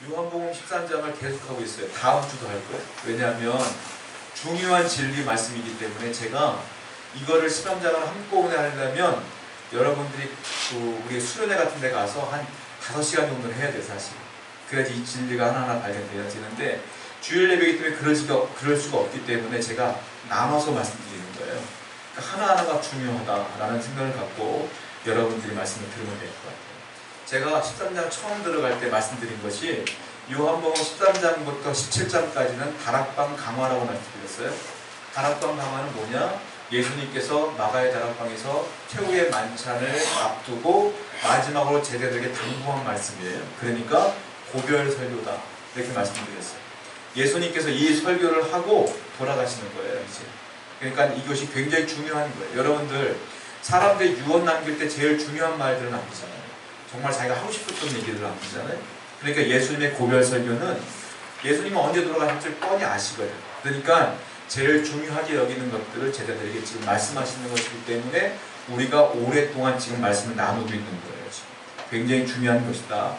요한복음 13장을 계속하고 있어요. 다음 주도 할 거예요. 왜냐하면 중요한 진리 말씀이기 때문에 제가 이거를 13장을 한꺼번에 하려면 여러분들이 우리 수련회 같은 데 가서 한 5시간 정도는 해야 돼요, 사실. 그래야지 이 진리가 하나하나 발견되어지는데 주일 예배이기 때문에 그럴 수가 없기 때문에 제가 나눠서 말씀드리는 거예요. 그러니까 하나하나가 중요하다라는 생각을 갖고 여러분들이 말씀을 들으면 될 것 같아요. 제가 13장 처음 들어갈 때 말씀드린 것이 요한복음 13장부터 17장까지는 다락방 강화라고 말씀드렸어요. 다락방 강화는 뭐냐? 예수님께서 마가의 다락방에서 최후의 만찬을 앞두고 마지막으로 제자들에게 당부한 말씀이에요. 그러니까 고별 설교다 이렇게 말씀드렸어요. 예수님께서 이 설교를 하고 돌아가시는 거예요, 이제. 그러니까 이것이 굉장히 중요한 거예요. 여러분들 사람들이 유언 남길 때 제일 중요한 말들은 남기잖아요. 정말 자기가 하고 싶었던 얘기를 남기잖아요. 그러니까 예수님의 고별 설교는 예수님은 언제 돌아가실지 뻔히 아시거든요. 그러니까 제일 중요하게 여기는 것들을 제자들에게 지금 말씀하시는 것이기 때문에 우리가 오랫동안 지금 말씀을 나누고 있는 거예요. 지금. 굉장히 중요한 것이다.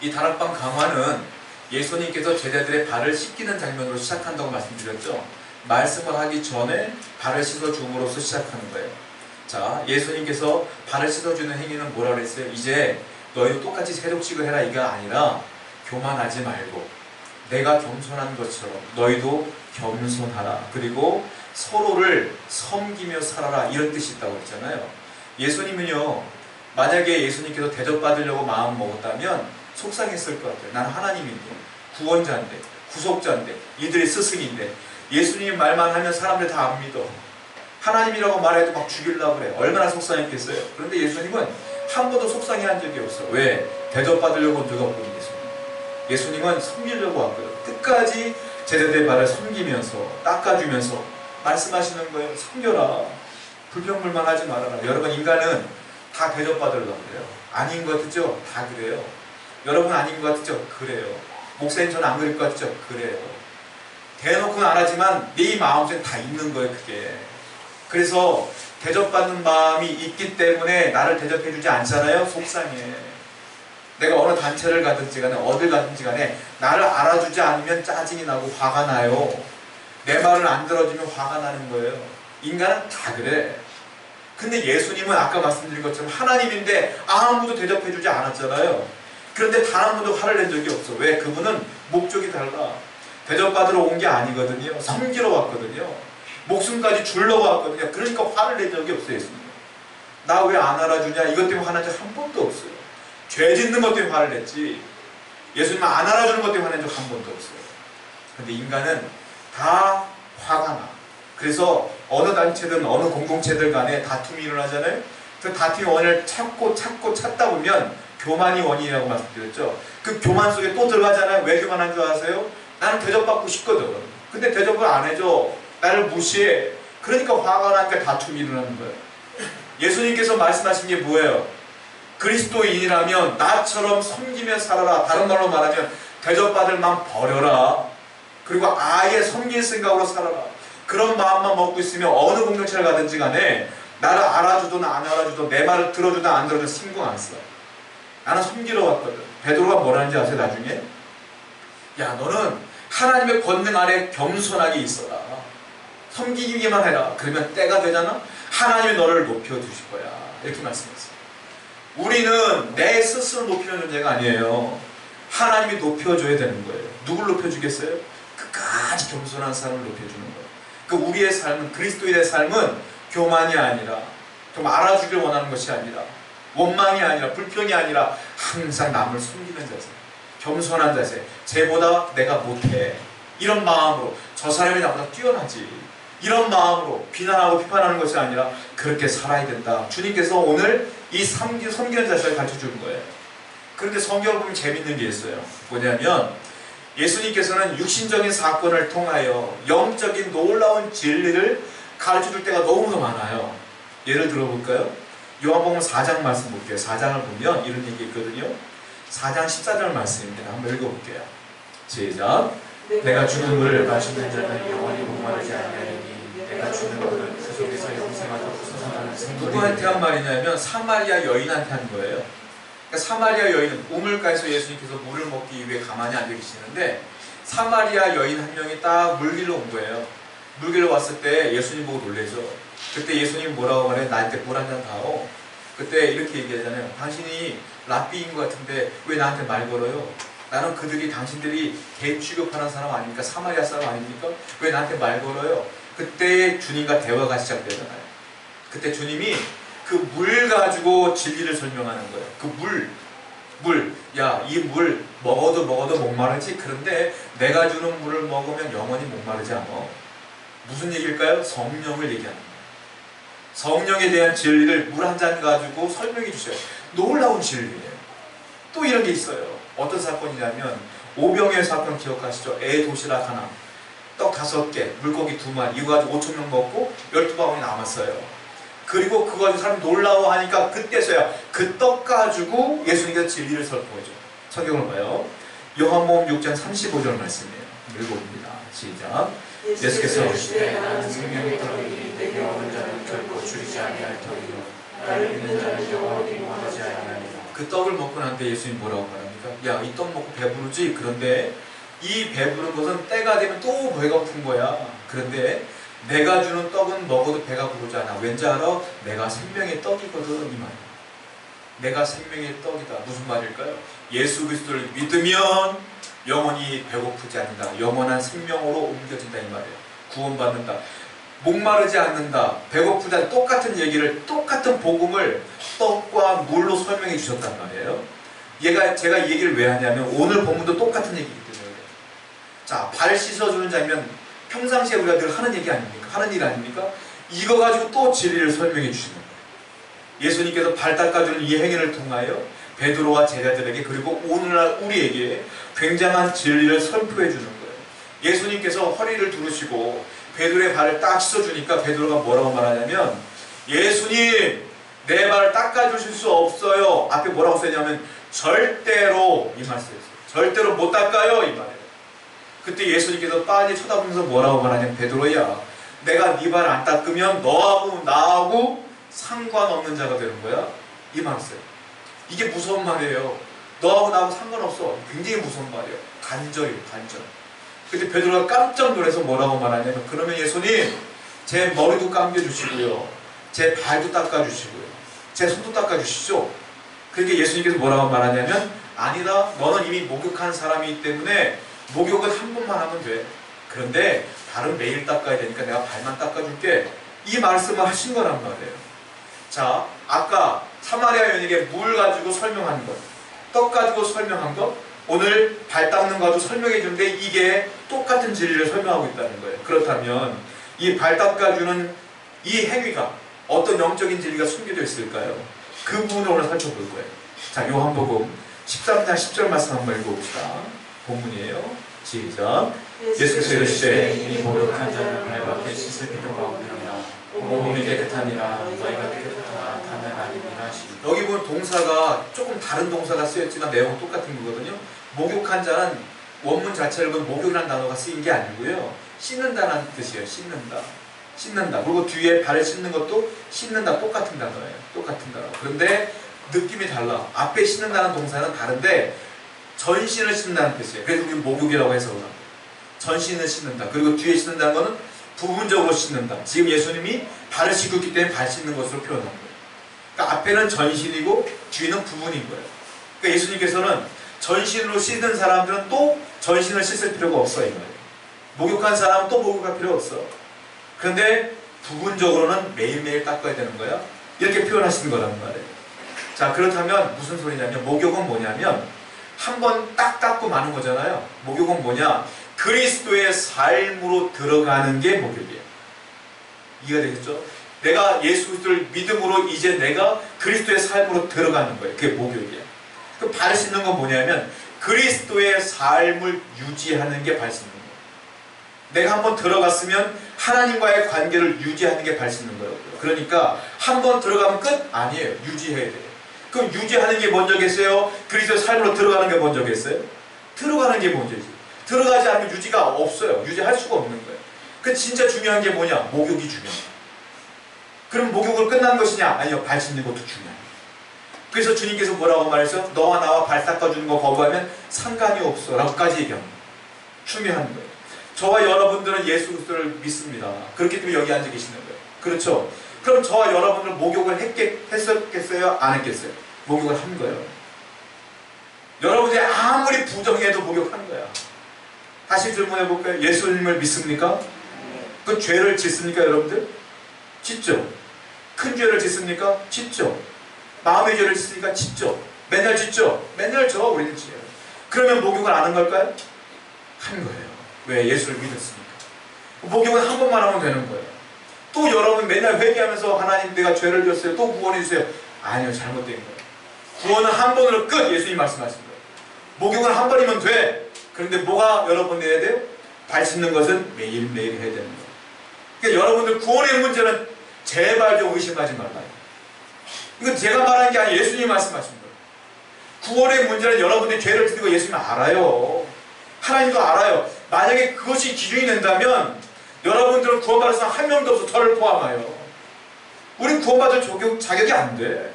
이 다락방 강화는 예수님께서 제자들의 발을 씻기는 장면으로 시작한다고 말씀드렸죠. 말씀을 하기 전에 발을 씻어줌으로써 시작하는 거예요. 자, 예수님께서 발을 씻어주는 행위는 뭐라고 그랬어요? 이제 너희도 똑같이 세족식을 해라 이가 아니라 교만하지 말고 내가 겸손한 것처럼 너희도 겸손하라. 그리고 서로를 섬기며 살아라. 이런 뜻이 있다고 했잖아요. 예수님은요, 만약에 예수님께서 대접받으려고 마음 먹었다면 속상했을 것 같아요. 난 하나님인데, 구원자인데, 구속자인데, 이들의 스승인데 예수님 말만 하면 사람들 다 안 믿어. 하나님이라고 말해도 막 죽이려고 그래. 얼마나 속상했겠어요. 그런데 예수님은 한 번도 속상해한 적이 없어. 왜? 대접받으려고 온 적이 없거든요. 예수님은 섬기려고 왔거든요. 끝까지 제자들의 발을 섬기면서 닦아주면서 말씀하시는 거예요. 섬겨라. 불평불만 하지 말아라. 여러분, 인간은 다 대접받으려고 그래요. 아닌 것 같죠? 다 그래요. 여러분 아닌 것 같죠? 그래요. 목사님 저는 안 그럴 것 같죠? 그래요. 대놓고는 안 하지만 네 마음속에 다 있는 거예요, 그게. 그래서 대접받는 마음이 있기 때문에 나를 대접해주지 않잖아요. 속상해. 내가 어느 단체를 가든지 간에 어딜 가든지 간에 나를 알아주지 않으면 짜증이 나고 화가 나요. 내 말을 안 들어주면 화가 나는 거예요. 인간은 다 그래. 근데 예수님은 아까 말씀드린 것처럼 하나님인데 아무도 대접해주지 않았잖아요. 그런데 단 한 번도 화를 낸 적이 없어. 왜? 그분은 목적이 달라. 대접받으러 온 게 아니거든요. 섬기러 왔거든요. 목숨까지 주려고 왔거든요. 그러니까 화를 낸 적이 없어요. 예수님. 나 왜 안 알아주냐 이것 때문에 화난 적 한 번도 없어요. 죄 짓는 것 때문에 화를 냈지 예수님은 안 알아주는 것 때문에 화낸 적 한 번도 없어요. 근데 인간은 다 화가 나. 그래서 어느 단체든 어느 공동체들 간에 다툼이 일어나잖아요. 그 다툼의 원인을 찾다 보면 교만이 원인이라고 말씀드렸죠. 그 교만 속에 또 들어가잖아요. 왜 교만한 줄 아세요? 나는 대접받고 싶거든. 근데 대접을 안 해줘. 나를 무시해. 그러니까 화가 나니까 다툼이 일어나는 거예요. 예수님께서 말씀하신 게 뭐예요? 그리스도인이라면 나처럼 섬기며 살아라. 다른 말로 말하면 대접받을 마음 버려라. 그리고 아예 섬길 생각으로 살아라. 그런 마음만 먹고 있으면 어느 공동체를 가든지 간에 나를 알아주든 안 알아주든 내 말을 들어주든 안 들어주든 신경 안 써. 나는 섬기러 왔거든. 베드로가 뭐라는지 아세요? 나중에? 야, 너는 하나님의 권능 아래 겸손하게 있어라. 섬기기만 해라. 그러면 때가 되잖아? 하나님이 너를 높여주실 거야. 이렇게 말씀했어요. 우리는 내 스스로 높이는 존재가 아니에요. 하나님이 높여줘야 되는 거예요. 누굴 높여주겠어요? 끝까지 겸손한 사람을 높여주는 거예요. 그 우리의 삶은, 그리스도인의 삶은 교만이 아니라, 좀 알아주길 원하는 것이 아니라, 원망이 아니라, 불평이 아니라 항상 남을 섬기는 자세, 겸손한 자세, 쟤보다 내가 못해, 이런 마음으로 저 사람이 나보다 뛰어나지, 이런 마음으로 비난하고 비판하는 것이 아니라 그렇게 살아야 된다. 주님께서 오늘 이 섬기는 자세를 가르쳐주는 거예요. 그런데 성경을 보면 재밌는 게 있어요. 뭐냐면 예수님께서는 육신적인 사건을 통하여 영적인 놀라운 진리를 가르쳐줄 때가 너무나 많아요. 예를 들어볼까요? 요한복음 4장 말씀 볼게요. 4장을 보면 이런 얘기 있거든요. 4장 14절 말씀입니다. 한번 읽어볼게요. 시작. 내가 주는 물을 마시는 자는 영원히 목마르지 아니하리니 내가 주는 물은 그 속에서 영생하도록 솟아나는 생물이. 누구한테 한 말이냐면 사마리아 여인한테 한 거예요. 그러니까 사마리아 여인은 우물가에서 예수님께서 물을 먹기 위해 가만히 앉아 계시는데 사마리아 여인 한 명이 딱 물길로 온 거예요. 물길로 왔을 때 예수님 보고 놀래죠. 그때 예수님이 뭐라고 말해? 나한테 물 한 잔 다오. 그때 이렇게 얘기하잖아요. 당신이 랍비인 것 같은데 왜 나한테 말 걸어요? 나는 당신들이 개 취급하는 사람 아닙니까? 사마리아 사람 아닙니까? 왜 나한테 말 걸어요? 그때 주님과 대화가 시작되잖아요. 그때 주님이 그 물 가지고 진리를 설명하는 거예요. 그 물. 야, 이 물 먹어도 목마르지? 그런데 내가 주는 물을 먹으면 영원히 목마르지 않아. 무슨 얘기일까요? 성령을 얘기하는 거예요. 성령에 대한 진리를 물 한 잔 가지고 설명해 주셔요. 놀라운 진리예요. 또 이런 게 있어요. 어떤 사건이냐면 오병이어 사건 기억하시죠? 애 도시락 하나, 떡 5개, 물고기 2마리 이거 가지고 5,000명 먹고 12바구니 남았어요. 그리고 그거 가지고 사람이 놀라워하니까 그때서야 그 떡 가지고 예수님께서 진리를 선포해줘. 성경을 봐요. 요한복음 6장 35절 말씀이에요. 읽어봅니다. 시작. 예수께서 시대에 나는 생명의 떡이니 내게 오는 자는 결코 줄이지 아니할 터이요 나를 믿는 자는 영원히 목마르지 아니하리라. 그 떡을 먹고 난 뒤에 예수님 뭐라고 말합니까? 야, 이 떡 먹고 배부르지? 그런데 이 배부른 것은 때가 되면 또 배가 고픈 거야. 그런데 내가 주는 떡은 먹어도 배가 부르지 않아. 왠지 알아? 내가 생명의 떡이거든. 이 말이야. 내가 생명의 떡이다. 무슨 말일까요? 예수 그리스도를 믿으면 영원히 배고프지 않는다. 영원한 생명으로 옮겨진다. 이 말이에요. 구원받는다. 목마르지 않는다. 배고프지 않는다. 똑같은 얘기를, 똑같은 복음을 떡과 물로 설명해 주셨단 말이에요. 제가 이 얘기를 왜 하냐면 오늘 본문도 똑같은 얘기이기 때문에. 자, 발 씻어주는 장면 평상시에 우리가 늘 하는 얘기 아닙니까? 하는 일 아닙니까? 이거 가지고 또 진리를 설명해 주시는 거예요. 예수님께서 발 닦아주는 이 행위를 통하여 베드로와 제자들에게 그리고 오늘날 우리에게 굉장한 진리를 선포해 주는 거예요. 예수님께서 허리를 두르시고 베드로의 발을 딱 씻어주니까 베드로가 뭐라고 말하냐면 예수님 내 발을 닦아주실 수 없어요. 앞에 뭐라고 써있냐면 절대로 이 말씀이었어요. 절대로 못 닦아요. 이 말이에요. 그때 예수님께서 빤히 쳐다보면서 뭐라고 말하냐면 베드로야 내가 네 발 안 닦으면 너하고 나하고 상관없는 자가 되는 거야. 이 말씀. 이게 무서운 말이에요. 너하고 나하고 상관없어. 굉장히 무서운 말이에요. 간절이에요. 간절. 근데 베드로가 깜짝 놀라서 뭐라고 말하냐면 그러면 예수님 제 머리도 감겨주시고요. 제 발도 닦아주시고요. 제 손도 닦아주시죠. 그러니까 예수님께서 뭐라고 말하냐면 아니다. 너는 이미 목욕한 사람이기 때문에 목욕은 한 번만 하면 돼. 그런데 발은 매일 닦아야 되니까 내가 발만 닦아줄게. 이 말씀을 하신 거란 말이에요. 자, 아까 사마리아 여인에게 물 가지고 설명한 것, 떡 가지고 설명한 것, 오늘 발 닦는 거 가지고 설명해 주는데 이게 똑같은 진리를 설명하고 있다는 거예요. 그렇다면 이 발 닦아주는 이 행위가 어떤 영적인 진리가 숨겨져 있을까요? 그 부분을 오늘 살펴볼 거예요. 자, 요한복음 13장 10절 말씀 한번 읽어봅시다. 본문이에요. 시작. 예수께서 이르시되 이 목욕한 자는 발밖에 씻을 필요가 없느니라. 몸이 깨끗하니라. 너희가 깨끗하나 다는 아니니라. 여기 보면 동사가 조금 다른 동사가 쓰였지만 내용은 똑같은 거거든요. 목욕한 자는 원문 자체를 보면 목욕이라는 단어가 쓰인 게 아니고요. 씻는다는 뜻이에요. 씻는다. 씻는다. 그리고 뒤에 발을 씻는 것도 씻는다. 똑같은 단어예요. 똑같은 단어. 그런데 느낌이 달라. 앞에 씻는다는 동사는 다른데 전신을 씻는다는 뜻이에요. 그래서 우리 목욕이라고 해서 그런 거예요. 전신을 씻는다. 그리고 뒤에 씻는다는 것은 부분적으로 씻는다. 지금 예수님이 발을 씻고 있기 때문에 발 씻는 것으로 표현한 거예요. 그러니까 앞에는 전신이고 뒤는 부분인 거예요. 그러니까 예수님께서는 전신으로 씻는 사람들은 또 전신을 씻을 필요가 없어. 이 말이에요. 목욕한 사람은 또 목욕할 필요 없어. 그런데 부분적으로는 매일매일 닦아야 되는 거야. 이렇게 표현하시는 거란 말이에요. 자, 그렇다면 무슨 소리냐면 목욕은 뭐냐면 한 번 딱 닦고 마는 거잖아요. 목욕은 뭐냐? 그리스도의 삶으로 들어가는 게 목욕이에요. 이해가 되겠죠? 내가 예수 그리스도를 믿음으로 이제 내가 그리스도의 삶으로 들어가는 거예요. 그게 목욕이에요. 그 발 씻는 건 뭐냐면 그리스도의 삶을 유지하는 게 발 씻는 거예요. 내가 한번 들어갔으면 하나님과의 관계를 유지하는 게 발 씻는 거예요. 그러니까 한번 들어가면 끝? 아니에요. 유지해야 돼요. 그럼 유지하는 게 먼저겠어요? 그리스도의 삶으로 들어가는 게 먼저겠어요? 들어가는 게 먼저지. 들어가지 않으면 유지가 없어요. 유지할 수가 없는 거예요. 그 진짜 중요한 게 뭐냐? 목욕이 중요해요. 그럼 목욕을 끝난 것이냐? 아니요. 발 씻는 것도 중요해요. 그래서 주님께서 뭐라고 말했어요? 너와 나와 발 닦아주는 거 거부하면 상관이 없어 라고까지 얘기합니다. 중요한 거예요. 저와 여러분들은 예수 그리스도를 믿습니다. 그렇기 때문에 여기 앉아 계시는 거예요. 그렇죠? 그럼 저와 여러분들은 목욕을 했겠어요? 안 했겠어요? 목욕을 한 거예요. 여러분들이 아무리 부정해도 목욕한 거야. 다시 질문해 볼까요? 예수님을 믿습니까? 그 죄를 짓습니까 여러분들? 짓죠. 큰 죄를 짓습니까? 짓죠. 마음의 죄를 짓습니까? 짓죠. 맨날 짓죠. 맨날 져 우리는 지어요. 그러면 목욕을 안 한 걸까요? 한 거예요. 왜? 예수를 믿었으니까. 목욕은 한 번만 하면 되는 거예요. 또 여러분 맨날 회개하면서 하나님 내가 죄를 지었어요. 또 구원해 주세요. 아니요. 잘못된 거예요. 구원은 한 번으로 끝. 예수님 말씀하신 거예요. 목욕은 한 번이면 돼. 그런데 뭐가 여러분 해야 돼요? 발 씻는 것은 매일매일 해야 되는 거예요. 그러니까 여러분들 구원의 문제는 제발 좀 의심하지 말아요. 이건 제가 말하는 게 아니라 예수님이 말씀하신 거예요. 구원의 문제는 여러분들이 죄를 짓는 거 예수님이 알아요. 하나님도 알아요. 만약에 그것이 기준이 된다면 여러분들은 구원받을 사람 한 명도 없어. 저를 포함하여. 우린 구원받을 자격이 안 돼.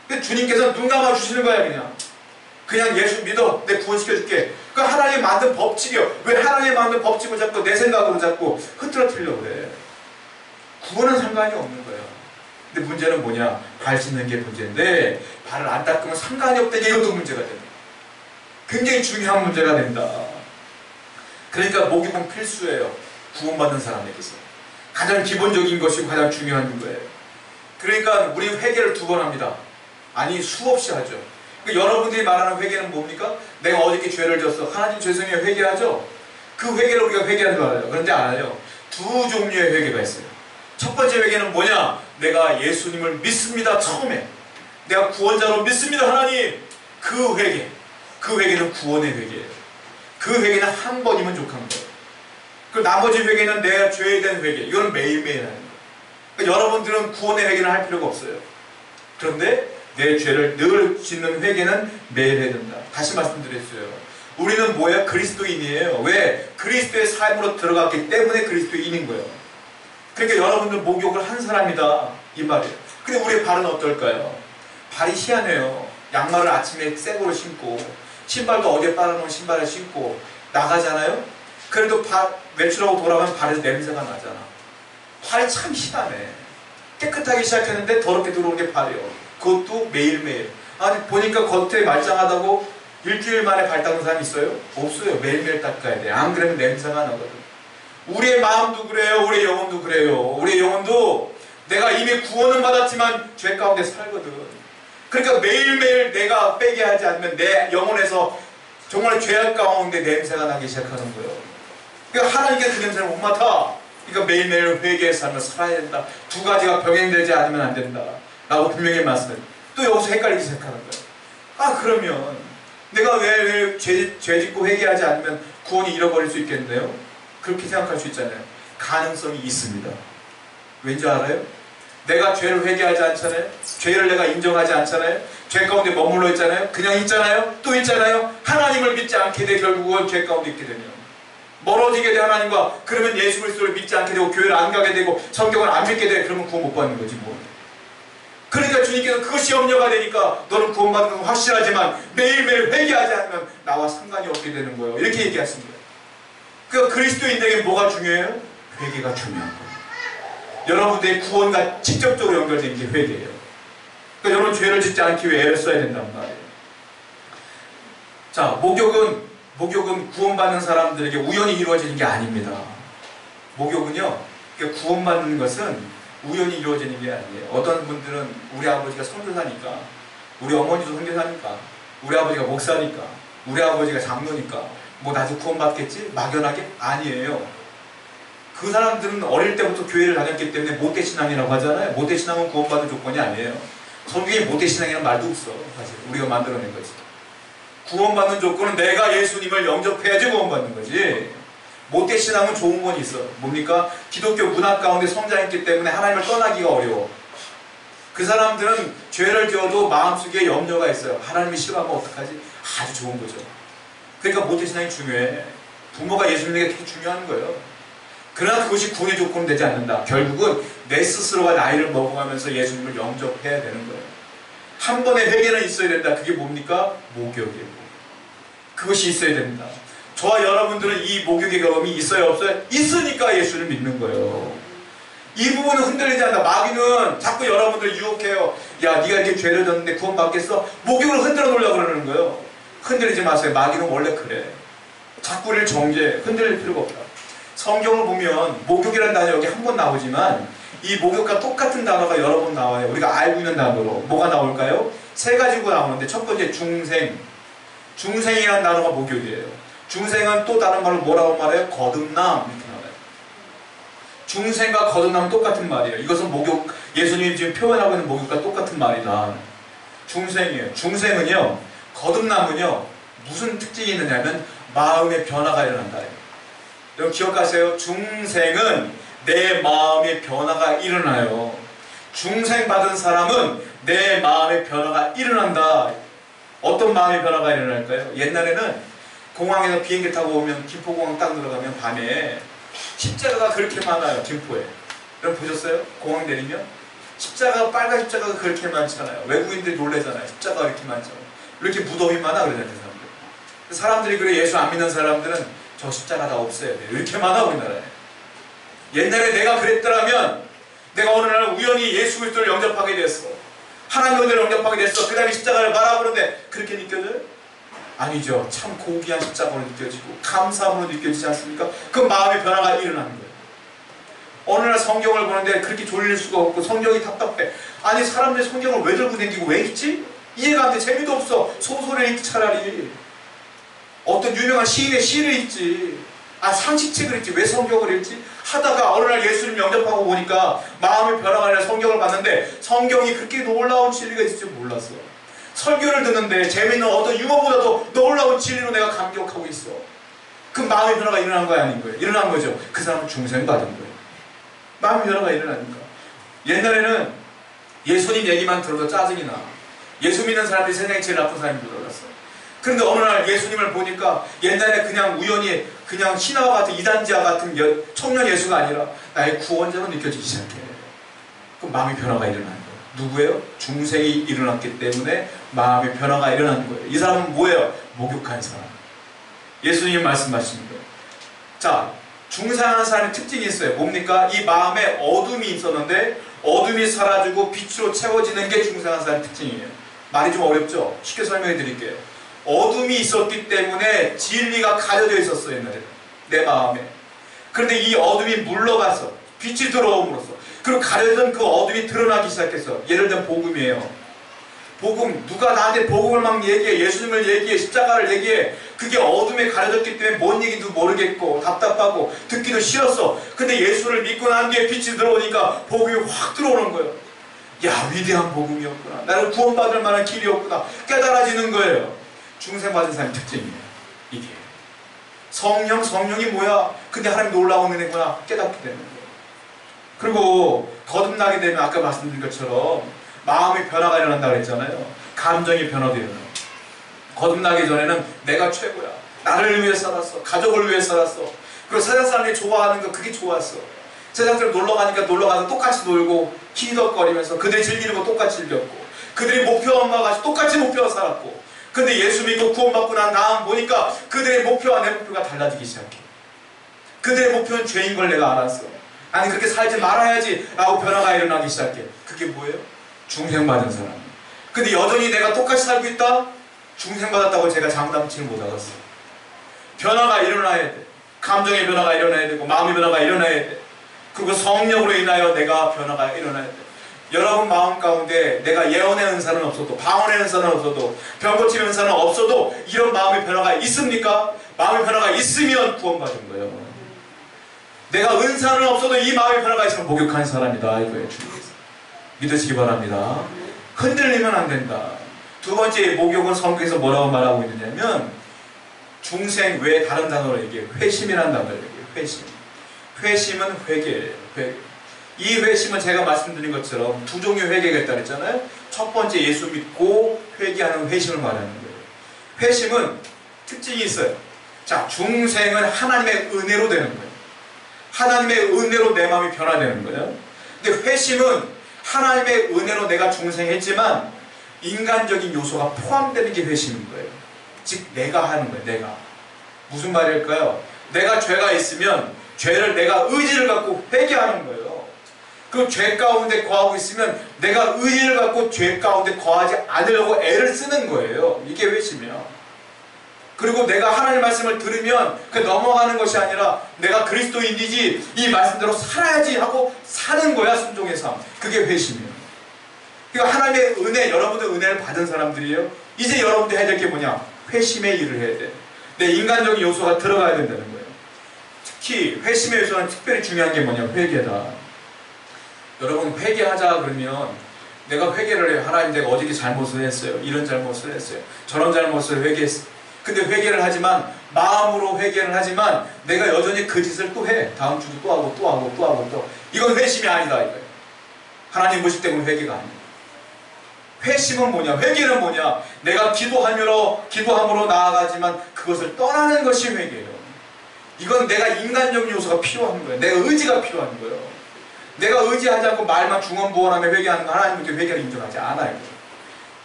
근데 주님께서 눈 감아주시는 거야 그냥. 그냥 예수 믿어. 내 구원시켜줄게. 그 하나님 만든 법칙이요. 왜 하나님 만든 법칙을 자꾸 내 생각으로 자꾸 흐트러뜨리려고 그래. 구원은 상관이 없는 거예요. 근데 문제는 뭐냐? 발 씻는 게 문제인데 발을 안 닦으면 상관이 없다는 게 이것도 문제가 됩니다. 굉장히 중요한 문제가 된다. 그러니까 목욕은 필수예요. 구원받는 사람에게서. 가장 기본적인 것이고 가장 중요한 거예요. 그러니까 우리 회개를 2번 합니다. 아니 수없이 하죠. 그러니까 여러분들이 말하는 회개는 뭡니까? 내가 어저께 죄를 졌어. 하나님 죄송해요. 회개하죠. 그 회개를 우리가 회개하는 줄 알아요. 그런데 알아요. 2 종류의 회개가 있어요. 첫 번째 회개는 뭐냐? 내가 예수님을 믿습니다. 처음에 내가 구원자로 믿습니다. 하나님. 그 회개. 그 회개는 구원의 회개예요. 그 회개는 한 번이면 족한 거예요. 그 나머지 회개는 내가 죄에 대한 회개. 이거는 매일매일 하는 거예요. 그러니까 여러분들은 구원의 회개는 할 필요가 없어요. 그런데 내 죄를 늘 짓는 회개는 매일 해야 된다. 다시 말씀드렸어요. 우리는 뭐예요? 그리스도인이에요. 왜? 그리스도의 삶으로 들어갔기 때문에 그리스도인인 거예요. 그러니까 여러분들 목욕을 한 사람이다 이 말이에요. 근데 우리의 발은 어떨까요? 발이 희한해요. 양말을 아침에 새 거로 신고 신발도 어제 빨아놓은 신발을 신고 나가잖아요. 그래도 외출하고 돌아가면 발에서 냄새가 나잖아. 발이 참 희한해. 깨끗하게 시작했는데 더럽게 들어오는 게 발이에요. 그것도 매일매일. 아니 보니까 겉에 말짱하다고 일주일 만에 발 닦는 사람이 있어요? 없어요. 매일매일 닦아야 돼. 안 그러면 냄새가 나거든. 우리의 마음도 그래요. 우리의 영혼도 그래요. 우리의 영혼도 내가 이미 구원은 받았지만 죄 가운데 살거든. 그러니까 매일매일 내가 빼게 하지 않으면 내 영혼에서 정말 죄악 가운데 냄새가 나기 시작하는 거예요. 그러니까 하나님께서 그 냄새를 못 맡아. 그러니까 매일매일 회개의 삶을 살아야 된다. 2 가지가 병행되지 않으면 안 된다 라고 분명히 말씀해요. 또 여기서 헷갈리기 시작하는 거예요. 아 그러면 내가 왜 죄 짓고 회개하지 않으면 구원이 잃어버릴 수 있겠는데요? 그렇게 생각할 수 있잖아요. 가능성이 있습니다. 왠지 알아요? 내가 죄를 회개하지 않잖아요. 죄를 내가 인정하지 않잖아요. 죄 가운데 머물러 있잖아요. 그냥 있잖아요. 또 있잖아요. 하나님을 믿지 않게 돼 결국은 죄 가운데 있게 되면 멀어지게 돼 하나님과. 그러면 예수 그리스도를 믿지 않게 되고 교회를 안 가게 되고 성경을 안 믿게 돼. 그러면 구원 못 받는 거지 뭐. 그러니까 주님께서 그것이 염려가 되니까 너는 구원받는 건 확실하지만 매일매일 회개하지 않으면 나와 상관이 없게 되는 거예요. 이렇게 얘기하십니다. 그러니까 그리스도인에게 뭐가 중요해요? 회개가 중요한 거예요. 여러분들의 구원과 직접적으로 연결된 게 회개예요. 그러니까 여러분 죄를 짓지 않기 위해 애를 써야 된단 말이에요. 자, 목욕은 구원받는 사람들에게 우연히 이루어지는 게 아닙니다. 목욕은요, 그러니까 구원받는 것은 우연히 이루어지는 게 아니에요. 어떤 분들은 우리 아버지가 선교사니까, 우리 어머니도 선교사니까, 우리 아버지가 목사니까, 우리 아버지가 장로니까 뭐 나도 구원받겠지? 막연하게? 아니에요. 그 사람들은 어릴 때부터 교회를 다녔기 때문에 모태신앙이라고 하잖아요. 모태신앙은 구원받는 조건이 아니에요. 성경에 모태신앙이라는 말도 없어. 사실 우리가 만들어낸 거지. 구원받는 조건은 내가 예수님을 영접해야지 구원받는 거지. 모태신앙은 좋은 건 있어. 뭡니까? 기독교 문화 가운데 성장했기 때문에 하나님을 떠나기가 어려워. 그 사람들은 죄를 지어도 마음속에 염려가 있어요. 하나님이 싫어하면 어떡하지? 아주 좋은 거죠. 그러니까 모태신앙이 중요해. 부모가 예수님에게 되게 중요한 거예요. 그러나 그것이 구원의 조건은 되지 않는다. 결국은 내 스스로가 나이를 먹어가면서 예수님을 영접해야 되는 거예요. 한 번의 회개는 있어야 된다. 그게 뭡니까? 목욕이에요. 그것이 있어야 됩니다. 저와 여러분들은 이 목욕의 경험이 있어요, 없어요? 있으니까 예수를 믿는 거예요. 이 부분은 흔들리지 않는다. 마귀는 자꾸 여러분들 유혹해요. 야, 네가 이렇게 죄를 졌는데 구원 받겠어? 목욕을 흔들어 놓으려고 그러는 거예요. 흔들리지 마세요. 마귀는 원래 그래. 자꾸 우리를 정죄해. 흔들릴 필요가 없다. 성경을 보면 목욕이라는 단어 여기 한 번 나오지만 이 목욕과 똑같은 단어가 여러 번 나와요. 우리가 알고 있는 단어로. 뭐가 나올까요? 세 가지가 나오는데 첫 번째 중생. 중생이라는 단어가 목욕이에요. 중생은 또 다른 말로 뭐라고 말해요? 거듭남 이렇게 나와요. 중생과 거듭남은 똑같은 말이에요. 이것은 목욕, 예수님이 지금 표현하고 있는 목욕과 똑같은 말이다. 중생이에요. 중생은요, 거듭남은요, 무슨 특징이 있느냐면 마음의 변화가 일어난다. 여러분 기억하세요. 중생은 내 마음의 변화가 일어나요. 중생 받은 사람은 내 마음의 변화가 일어난다. 어떤 마음의 변화가 일어날까요? 옛날에는 공항에서 비행기 타고 오면 김포공항 딱 들어가면 밤에 십자가가 그렇게 많아요. 김포에. 여러분 보셨어요? 공항 내리면 십자가, 빨간 십자가가 그렇게 많잖아요. 외국인들이 놀래잖아요. 십자가가 이렇게 많잖아요. 왜 이렇게 무덤이 많아? 그러잖아요. 사람들이 그래. 예수 안 믿는 사람들은 저 십자가 다 없애야 돼요. 이렇게 많아 우리나라에. 옛날에 내가 그랬더라면 내가 어느 날 우연히 예수 그리스도를 영접하게 됐어. 하나님의 은혜를 영접하게 됐어. 그 다음에 십자가를 바라보는데 그렇게 느껴져요? 아니죠. 참 고귀한 십자가로 느껴지고 감사함으로 느껴지지 않습니까? 그 마음의 변화가 일어나는 거예요. 어느 날 성경을 보는데 그렇게 졸릴 수가 없고 성경이 답답해. 아니 사람들이 성경을 왜 들고 다니고 왜 읽지? 이해가 안 돼. 재미도 없어. 소설을 읽지 차라리. 어떤 유명한 시인의 시를 읽지. 상식책을 읽지. 왜 성경을 읽지? 하다가 어느 날 예수님 영접하고 보니까 마음의 변화가 아니라 성경을 봤는데 성경이 그렇게 놀라운 진리가 있을 줄 몰랐어. 설교를 듣는데 재미있는 어떤 유머보다도 놀라운 진리로 내가 감격하고 있어. 그 마음의 변화가 일어난 거야 아닌 거예요? 일어난 거죠. 그 사람은 중생 받은 거예요. 마음의 변화가 일어나니까. 옛날에는 예수님 얘기만 들어도 짜증이 나. 예수 믿는 사람들이 세상에 제일 나쁜 사람인 줄 알았어. 그런데 어느 날 예수님을 보니까 옛날에 그냥 우연히 그냥 신하와 같은 이단지와 같은 청년 예수가 아니라 나의 구원자로 느껴지기 시작해. 그 마음의 변화가 일어나는 거예요. 누구예요? 중생이 일어났기 때문에 마음의 변화가 일어나는 거예요. 이 사람은 뭐예요? 목욕한 사람. 예수님 말씀하시는 거예요. 자, 중생하는 사람의 특징이 있어요. 뭡니까? 이 마음에 어둠이 있었는데 어둠이 사라지고 빛으로 채워지는 게 중생하는 사람의 특징이에요. 말이 좀 어렵죠? 쉽게 설명해 드릴게요. 어둠이 있었기 때문에 진리가 가려져 있었어요. 옛날에 내 마음에. 그런데 이 어둠이 물러가서 빛이 들어옴으로써 그리고 가려진 그 어둠이 드러나기 시작했어. 예를 들면 복음이에요. 복음, 누가 나한테 복음을 막 얘기해, 예수님을 얘기해, 십자가를 얘기해. 그게 어둠에 가려졌기 때문에 뭔 얘기도 모르겠고 답답하고 듣기도 싫었어. 근데 예수를 믿고 난 뒤에 빛이 들어오니까 복음이 확 들어오는 거예요. 야, 위대한 복음이었구나. 나를 구원받을 만한 길이었구나. 깨달아지는 거예요. 중생받은 사람의 특징이에요. 이게 성령이 뭐야? 근데 하나님 놀라운 은혜구나. 깨닫게 되는 거예요. 그리고 거듭나게 되면 아까 말씀드린 것처럼 마음의 변화가 일어난다고 했잖아요. 감정의 변화도 일어나요. 거듭나기 전에는 내가 최고야. 나를 위해 살았어. 가족을 위해 살았어. 그리고 세상 사람들이 좋아하는 거 그게 좋았어. 세상 사람들 놀러가니까 놀러가서 똑같이 놀고 희덕거리면서 그들이 즐기는 거 똑같이 즐겼고 그들이 목표와 엄마가 같이 똑같이 목표와 살았고 근데 예수 믿고 구원받고 난 다음 보니까 그들의 목표와 내 목표가 달라지기 시작해. 그들의 목표는 죄인 걸 내가 알았어. 아니 그렇게 살지 말아야지 라고 변화가 일어나기 시작해. 그게 뭐예요? 중생받은 사람. 근데 여전히 내가 똑같이 살고 있다? 중생받았다고 제가 장담치를 못하겠어. 변화가 일어나야 돼. 감정의 변화가 일어나야 되고 마음의 변화가 일어나야 돼. 그리고 성령으로 인하여 내가 변화가 일어나야 돼. 여러분 마음 가운데 내가 예언의 은사는 없어도 방언의 은사는 없어도 병고침의 은사는 없어도 이런 마음의 변화가 있습니까? 마음의 변화가 있으면 구원받은 거예요. 내가 은사는 없어도 이 마음의 변화가 있으면 목욕한 사람이다 이거예요. 믿으시기 바랍니다. 흔들리면 안 된다. 두 번째 목욕은 성경에서 뭐라고 말하고 있느냐면 중생 외에 다른 단어로 얘기해요. 회심이라는 단어를 얘기해요. 회심. 회심은 회개예요. 회개. 이 회심은 제가 말씀드린 것처럼 두 종류의 회개가 있다고 했잖아요. 첫 번째 예수 믿고 회개하는 회심을 말하는 거예요. 회심은 특징이 있어요. 자, 중생은 하나님의 은혜로 되는 거예요. 하나님의 은혜로 내 마음이 변화되는 거예요. 근데 회심은 하나님의 은혜로 내가 중생했지만 인간적인 요소가 포함되는 게 회심인 거예요. 즉 내가 하는 거예요. 내가. 무슨 말일까요? 내가 죄가 있으면 죄를 내가 의지를 갖고 회개하는 거예요. 그 죄 가운데 거하고 있으면 내가 의지를 갖고 죄 가운데 거하지 않으려고 애를 쓰는 거예요. 이게 회심이에요. 그리고 내가 하나님의 말씀을 들으면 그 넘어가는 것이 아니라 내가 그리스도인이지 이 말씀대로 살아야지 하고 사는 거야. 순종의 삶. 그게 회심이에요. 그러니까 하나님의 은혜, 여러분들 은혜를 받은 사람들이에요. 이제 여러분들 해야 될 게 뭐냐? 회심의 일을 해야 돼. 내 인간적인 요소가 들어가야 된다는 거예요. 특히 회심의 요소는 특별히 중요한 게 뭐냐? 회개다. 여러분 회개하자 그러면 내가 회개를 해요. 하나님 내가 어저께 잘못을 했어요. 이런 잘못을 했어요. 저런 잘못을 회개했어요. 근데 회개를 하지만 마음으로 회개를 하지만 내가 여전히 그 짓을 또 해. 다음 주도 또 하고 또 하고 또 하고 또. 이건 회심이 아니다 이거예요. 하나님 보실 때는 회개가 아니에요. 회심은 뭐냐? 회개는 뭐냐? 내가 기도함으로 나아가지만 그것을 떠나는 것이 회개예요. 이건 내가 인간적인 요소가 필요한 거예요. 내 의지가 필요한 거예요. 내가 의지하지 않고 말만 중언부언하며 회개하는 거 하나님께 회개를 인정하지 않아요.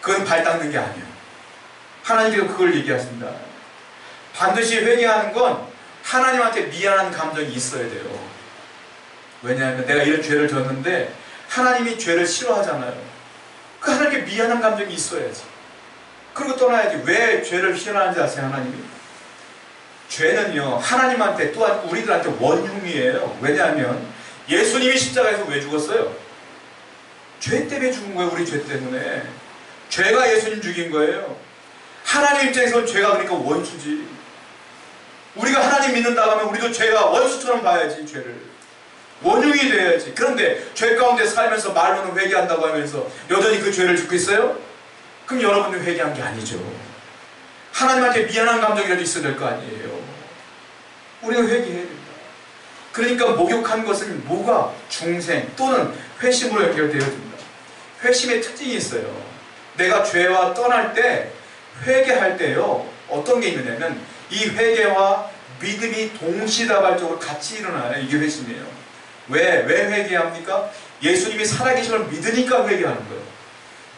그건 발 닦는 게 아니에요. 하나님께서 그걸 얘기하십니다. 반드시 회개하는 건 하나님한테 미안한 감정이 있어야 돼요. 왜냐하면 내가 이런 죄를 졌는데 하나님이 죄를 싫어하잖아요. 그 하나님께 미안한 감정이 있어야지. 그리고 떠나야지. 왜 죄를 싫어하는지 아세요? 하나님이? 죄는요 하나님한테 또한 우리들한테 원흉이에요. 왜냐하면 예수님이 십자가에서 왜 죽었어요? 죄 때문에 죽은 거예요. 우리 죄 때문에. 죄가 예수님 죽인 거예요. 하나님 입장에서는 죄가 그러니까 원수지. 우리가 하나님 믿는다고 하면 우리도 죄가 원수처럼 봐야지. 죄를 원흉이 돼야지. 그런데 죄 가운데 살면서 말로는 회개한다고 하면서 여전히 그 죄를 짓고 있어요? 그럼 여러분들 회개한 게 아니죠. 하나님한테 미안한 감정이라도 있어야 될 거 아니에요. 우리가 회개해야 된다. 그러니까 목욕한 것은 뭐가? 중생 또는 회심으로 연결되어야 된다. 회심의 특징이 있어요. 내가 죄와 떠날 때 회개할 때요 어떤 게 있느냐면 이 회개와 믿음이 동시다발적으로 같이 일어나요. 이게 회심이에요. 왜 회개합니까? 예수님이 살아계심을 믿으니까 회개하는 거예요.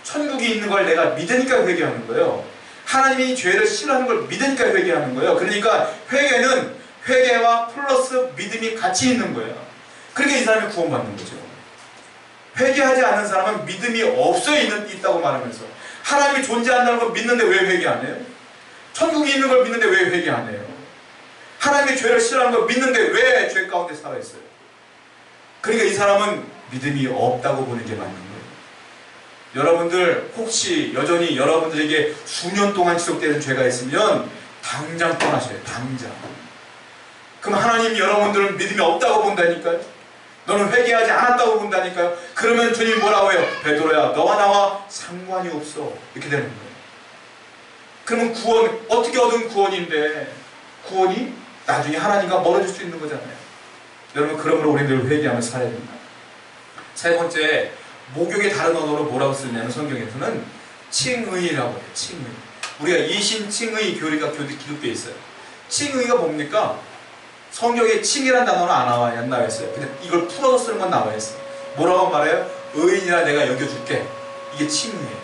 천국이 있는 걸 내가 믿으니까 회개하는 거예요. 하나님이 죄를 싫어하는 걸 믿으니까 회개하는 거예요. 그러니까 회개는 회개와 플러스 믿음이 같이 있는 거예요. 그러니까 이 사람이 구원받는 거죠. 회개하지 않는 사람은 믿음이 있다고 말하면서 하나님이 존재한다는 걸 믿는데 왜 회개 안 해요? 천국이 있는 걸 믿는데 왜 회개 안 해요? 하나님이 죄를 싫어하는 걸 믿는데 왜 죄 가운데 살아있어요? 그러니까 이 사람은 믿음이 없다고 보는 게 맞는 거예요. 여러분들 혹시 여전히 여러분들에게 수년 동안 지속되는 죄가 있으면 당장 떠나셔요. 당장. 그럼 하나님이 여러분들은 믿음이 없다고 본다니까요. 너는 회개하지 않았다고 본다니까요. 그러면 주님이 뭐라고 해요? 베드로야 너와 나와 상관이 없어. 이렇게 되는 거예요. 그러면 구원 어떻게 얻은 구원인데 구원이 나중에 하나님과 멀어질 수 있는 거잖아요. 여러분 그러므로 우리들 회개하며 살아야 됩니다. 세 번째 목욕의 다른 언어로 뭐라고 쓰냐면 성경에서는 칭의라고 해요. 칭의. 우리가 이신칭의 교리가 기록되어 있어요. 칭의가 뭡니까? 성경에 칭이라는 단어는 안 나와 있어요. 근데 이걸 풀어서 쓰는 건 나와 있어요. 뭐라고 말해요? 의인이라 내가 여겨줄게. 이게 칭의예요.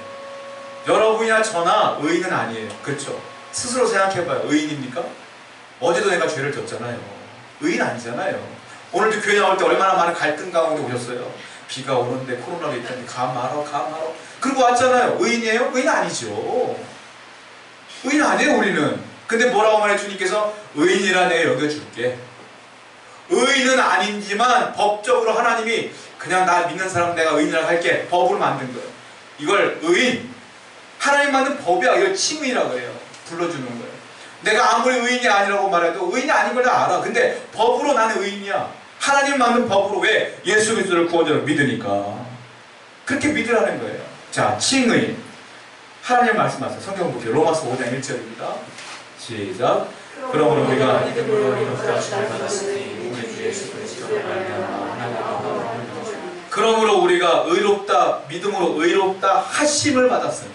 여러분이나 저나 의인은 아니에요. 그렇죠? 스스로 생각해봐요. 의인입니까? 어제도 내가 죄를 졌잖아요. 의인 아니잖아요. 오늘도 교회 나올 때 얼마나 많은 갈등 가운데 오셨어요. 비가 오는데 코로나가 있다는데 가 말어. 그리고 왔잖아요. 의인이에요? 의인 아니죠. 의인 아니에요 우리는. 근데 뭐라고 말해 주님께서 의인이라 내가 여겨줄게. 의인은 아니지만 법적으로 하나님이 그냥 나 믿는 사람 내가 의인이라고 할게. 법으로 만든 거예요. 이걸 의인. 하나님 만든 법이야. 이걸 칭의라고 해요. 불러주는 거예요. 내가 아무리 의인이 아니라고 말해도 의인이 아닌 걸 다 알아. 근데 법으로 나는 의인이야. 하나님 만든 법으로. 왜? 예수 그리스도를 구원자로 믿으니까. 그렇게 믿으라는 거예요. 자, 칭의. 하나님 말씀하세요. 성경 볼게요. 로마서 5장 1절입니다. 시작. 그러므로 우리가 의롭다 믿음으로 의롭다 하심을 받았으니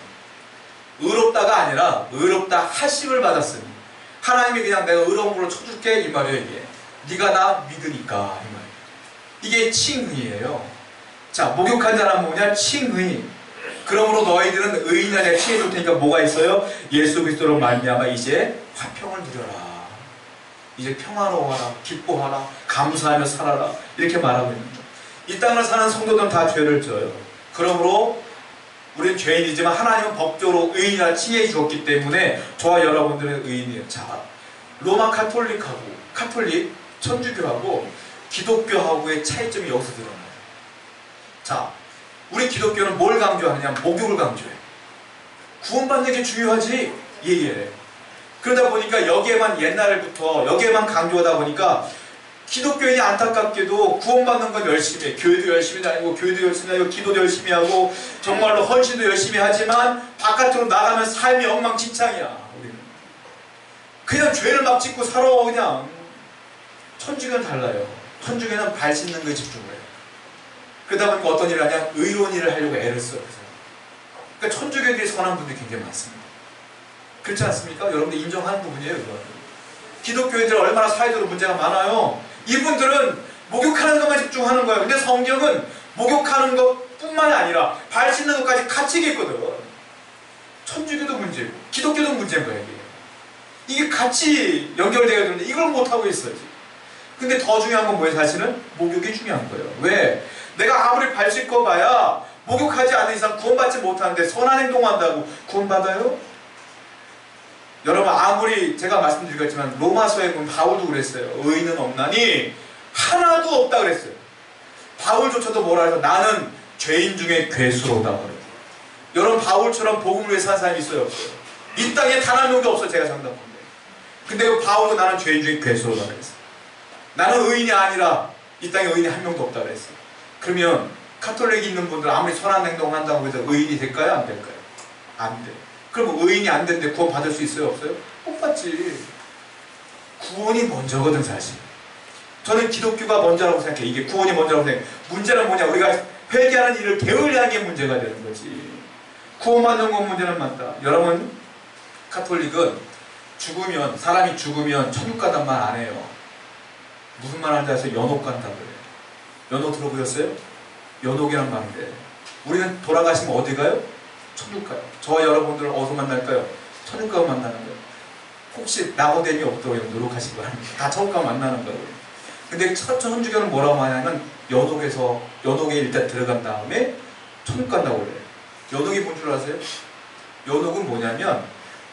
의롭다가 아니라 의롭다 하심을 받았으니 하나님이 그냥 내가 의로움으로 쳐줄게 이 말이에요. 이게 네가 나 믿으니까 이 말. 이게 칭의예요. 자 목욕한 자란 뭐냐? 칭의. 그러므로 너희들은 의인이 아니라 피해 줄 테니까 뭐가 있어요? 예수 그리스도로 말미암아 이제 화평을 누려라. 이제 평화로워하라, 기뻐하라, 감사하며 살아라, 이렇게 말하고 있는 거예요. 이 땅을 사는 성도들은 다 죄를 져요. 그러므로 우리는 죄인이지만 하나님은 법적으로 의인이라 칭해 주었기 때문에 저와 여러분들은 의인이에요. 자, 로마 카톨릭, 천주교하고 기독교하고의 차이점이 여기서 드러나요. 자, 우리 기독교는 뭘 강조하느냐? 목욕을 강조해. 구원받는 게 중요하지. 예. 그러다 보니까 옛날부터 여기에만 강조하다 보니까 기독교인이 안타깝게도 구원받는 건 열심히 해. 교회도 열심히 다니고, 교회도 열심히 하고, 기도도 열심히 하고, 정말로 헌신도 열심히 하지만 바깥으로 나가면 삶이 엉망진창이야. 우리는 그냥 죄를 막 짓고 살아. 그냥. 천주교는 달라요. 천주교는 발 씻는 거에 집중을 해요. 그러다 보니까 어떤 일을 하냐? 의로운 일을 하려고 애를 써요. 그러니까 천주교들이 선한 분들이 굉장히 많습니다. 그렇지 않습니까? 여러분들 인정하는 부분이에요. 이거. 기독교인들 얼마나 사회적으로 문제가 많아요. 이분들은 목욕하는 것만 집중하는 거예요. 근데 성경은 목욕하는 것뿐만 아니라 발 씻는 것까지 같이 얘기했거든. 천주교도 문제고 기독교도 문제인 거예요. 이게 같이 연결되어야 되는데 이걸 못하고 있어요. 근데 더 중요한 건 뭐예요? 사실은 목욕이 중요한 거예요. 왜? 내가 아무리 발 씻고 봐야 목욕하지 않는 이상 구원받지 못하는데 선한 행동한다고 구원받아요? 여러분, 아무리 제가 말씀드리겠지만 로마서에 보면 바울도 그랬어요. 의인은 없나니 하나도 없다 그랬어요. 바울조차도 뭐라 해서 나는 죄인 중에 괴수로다 그래요. 여러분, 바울처럼 복음을 위해 사는 사람이 있어요, 없어요? 이 땅에 단 한 명도 없어요. 제가 장담합니다. 근데 그 바울도 나는 죄인 중에 괴수로다 그랬어요. 나는 의인이 아니라 이 땅에 의인이 한 명도 없다 그랬어요. 그러면 카톨릭이 있는 분들 아무리 선한 행동을 한다고 해서 의인이 될까요? 안 될까요? 안 돼요. 그럼 의인이 안 되는데 구원 받을 수 있어요? 없어요? 못 받지. 구원이 먼저거든 사실. 저는 기독교가 먼저라고 생각해요. 이게 구원이 먼저라고 생각해요. 문제는 뭐냐? 우리가 회개하는 일을 게을리한 게 문제가 되는 거지. 구원받는 건 문제는 맞다. 여러분, 카톨릭은 사람이 죽으면 천국 간단 말 안 해요. 무슨 말 하는지 아세요? 연옥 간다 그래요. 연옥 들어보셨어요? 연옥이란 말인데 우리는 돌아가시면 어디 가요? 천국 가요. 저와 여러분들은 어디서 만날까요? 천국 가고 만나는 거예요. 혹시 낙오됨이 없도록 노력하시기 바랍니다. 다 천국 가고 만나는 거예요. 근데 천주교는 뭐라고 하냐면 연옥에 일단 들어간 다음에 천국 간다고 그래요. 연옥이 뭔 줄 아세요? 연옥은 뭐냐면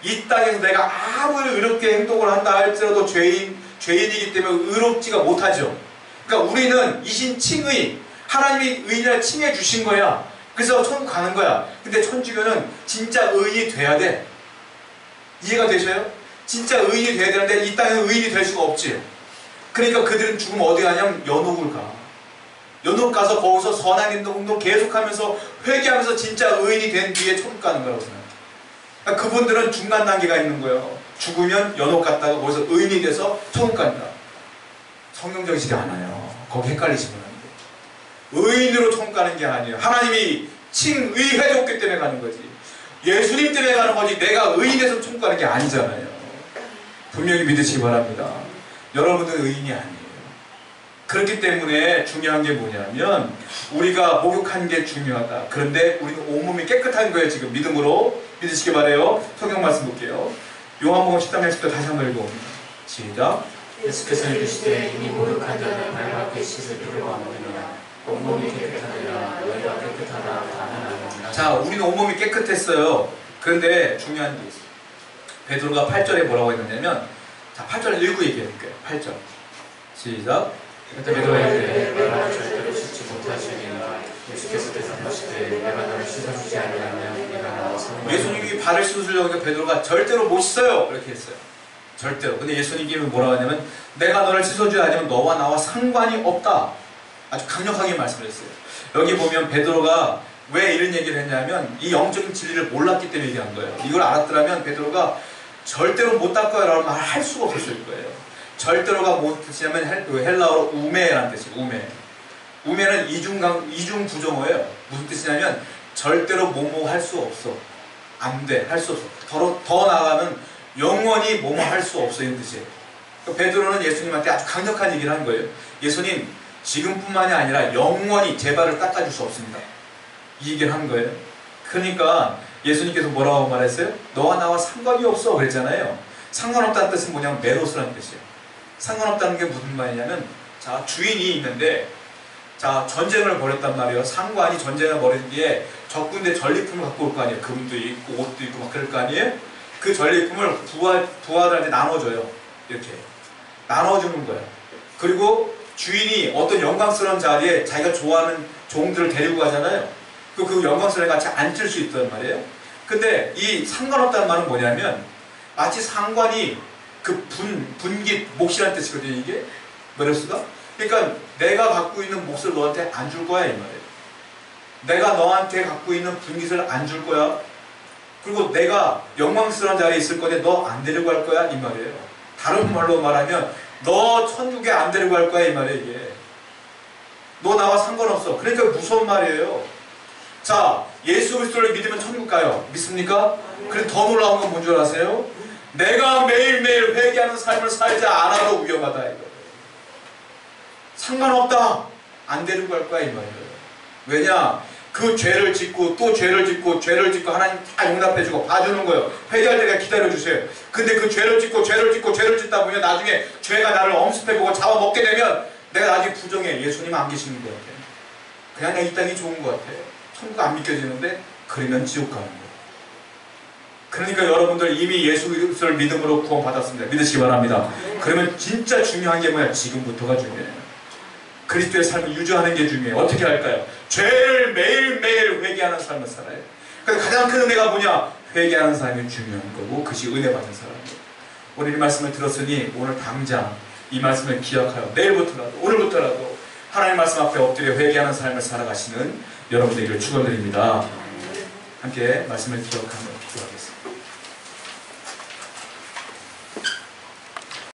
이 땅에서 내가 아무리 의롭게 행동을 한다 할지라도 죄인이기 때문에 의롭지가 못하죠. 그러니까 우리는 이신칭의, 하나님이 의인이라 칭해 주신 거야. 그래서 천국 가는 거야. 근데 천주교는 진짜 의인이 돼야 돼. 이해가 되셔요? 진짜 의인이 돼야 되는데 이 땅에는 의인이 될 수가 없지. 그러니까 그들은 죽으면 어디 가냐면 연옥을 가. 연옥 가서 거기서 선한 행동 계속하면서 회개하면서 진짜 의인이 된 뒤에 천국 가는 거라고 생각해요. 그러니까 그분들은 중간 단계가 있는 거예요. 죽으면 연옥 갔다가 거기서 의인이 돼서 천국 간다. 성경적이지 않아요. 거기 헷갈리시면 안 돼요. 의인으로 천국 가는 게 아니에요. 하나님이 칭의해줬기 때문에 가는 거지. 예수님 때문에 가는 거지 내가 의인에서 천국 가는 게 아니잖아요. 분명히 믿으시기 바랍니다. 여러분들은 의인이 아니에요. 그렇기 때문에 중요한 게 뭐냐면 우리가 목욕하는 게 중요하다. 그런데 우리는 온몸이 깨끗한 거예요. 지금 믿음으로 믿으시기 바래요. 성경 말씀 볼게요. 요한복음 13장 10절 다시 한번 읽어봅니다. 시작. 예수께서 이르시되 이미 목욕한 자는 발밖에 씻을 필요가 없느니라. 온몸이 깨끗하니라. 너희가 깨끗하다 다는 아니니라. 자, 우리는 온몸이 깨끗했어요. 그런데 중요한 게 있어요. 베드로가 8절에 뭐라고 했느냐면, 자, 8절 읽고 얘기해볼게요. 8절 시작. 베드로에게 내가 절대로 씻지 못하시니라. 예수께서 대답하시되 내가 너를 씻어주지 아니하면 네가 나와 성령. 예수님이 발을 씻으려고 베드로가 절대로 못 씻어요. 이렇게 했어요. 절대로. 근데 예수님이 뭐라고 하냐면 내가 너를 씻어주지 않으면 너와 나와 상관이 없다. 아주 강력하게 말씀을 했어요. 여기 보면 베드로가 왜 이런 얘기를 했냐면 이 영적인 진리를 몰랐기 때문에 얘기한 거예요. 이걸 알았더라면 베드로가 절대로 못 닦아요 라고 말을 할 수가 없었을 거예요. 절대로가 무슨 뜻이냐면 헬라어로 우메라는 뜻이에요. 우메는 이중 부정어예요. 무슨 뜻이냐면 절대로 뭐뭐 할 수 없어. 안 돼. 할 수 없어. 더 나아가면 영원히 뭐뭐 할 수 없어. 이런 뜻이에요. 그러니까 베드로는 예수님한테 아주 강력한 얘기를 한 거예요. 예수님, 지금뿐만이 아니라 영원히 제 발을 닦아줄 수 없습니다. 이 얘기를 한 거예요. 그러니까 예수님께서 뭐라고 말했어요? 너와 나와 상관이 없어 그랬잖아요. 상관없다는 뜻은 뭐냐면 메로스라는 뜻이에요. 상관없다는 게 무슨 말이냐면, 자, 주인이 있는데, 자, 전쟁을 벌였단 말이에요. 상관이 전쟁을 벌인 뒤에 적군대 전리품을 갖고 올 거 아니에요. 금도 있고 옷도 있고 막 그럴 거 아니에요. 그 전리품을 부하들한테 나눠줘요. 이렇게 나눠주는 거예요. 그리고 주인이 어떤 영광스러운 자리에 자기가 좋아하는 종들을 데리고 가잖아요. 그 영광스러운 같이 앉을 수 있단 말이에요. 근데 이 상관없다는 말은 뭐냐면, 마치 상관이 그 분깃, 몫이라는 뜻이거든요, 이게. 메로스가. 그러니까 내가 갖고 있는 몫을 너한테 안 줄 거야, 이 말이에요. 내가 너한테 갖고 있는 분깃을 안 줄 거야. 그리고 내가 영광스러운 자리에 있을 건데 너 안 데리고 갈 거야, 이 말이에요. 다른 말로 말하면 너 천국에 안 데리고 갈 거야, 이 말이에요, 이게. 너 나와 상관없어. 그러니까 무서운 말이에요. 자, 예수 그리스도를 믿으면 천국 가요. 믿습니까? 그래서 더 놀라운 건 뭔 줄 아세요? 내가 매일매일 회개하는 삶을 살지 않아도 위험하다, 이거. 상관없다. 안 데리고 갈 거야, 이 말이에요. 왜냐? 그 죄를 짓고 또 죄를 짓고 죄를 짓고 하나님 다 용납해주고 봐주는 거예요. 회개할 때가 기다려주세요. 근데 그 죄를 짓고 죄를 짓고 죄를 짓다 보면 나중에 죄가 나를 엄습해보고 잡아먹게 되면 내가 나중에 부정해. 예수님 안 계시는 것 같아. 그냥 내 이 땅이 좋은 것 같아. 천국 안 믿겨지는데 그러면 지옥 가는 거예요. 그러니까 여러분들 이미 예수 그리스도를 믿음으로 구원받았습니다. 믿으시기 바랍니다. 그러면 진짜 중요한 게 뭐야? 지금부터가 중요해요. 그리스도의 삶을 유지하는 게 중요해요. 어떻게 할까요? 죄를 매일매일 회개하는 삶을 살아요. 그래서 가장 큰 은혜가 뭐냐? 회개하는 삶이 중요한 거고 그것이 은혜 받는 사람이에요. 오늘 이 말씀을 들었으니 오늘 당장 이 말씀을 기억하여 내일부터라도 오늘부터라도 하나님 말씀 앞에 엎드려 회개하는 삶을 살아가시는 여러분들에게 축원드립니다. 함께 말씀을 기억하며